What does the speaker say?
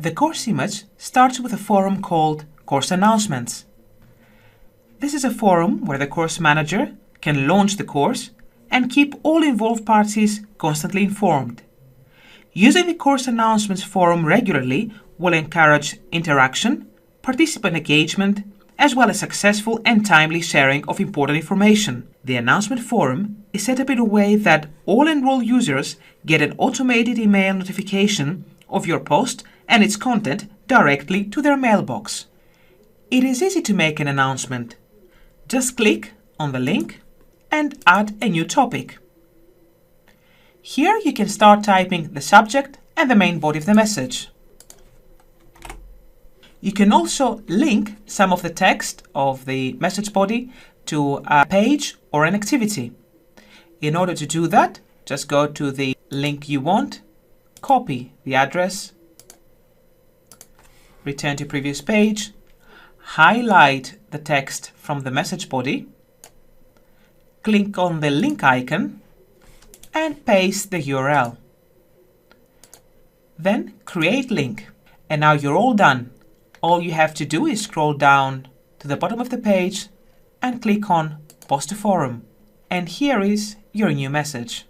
The course image starts with a forum called Course Announcements. This is a forum where the course manager can launch the course and keep all involved parties constantly informed. Using the Course Announcements forum regularly will encourage interaction, participant engagement, as well as successful and timely sharing of important information. The announcement forum is set up in a way that all enrolled users get an automated email notification of your post and its content directly to their mailbox. It is easy to make an announcement. Just click on the link and add a new topic. Here you can start typing the subject and the main body of the message. You can also link some of the text of the message body to a page or an activity. In order to do that, just go to the link you want, copy the address, return to previous page, highlight the text from the message body, click on the link icon and paste the URL. Then create link. And now you're all done. All you have to do is scroll down to the bottom of the page and click on Post to Forum. And here is your new message.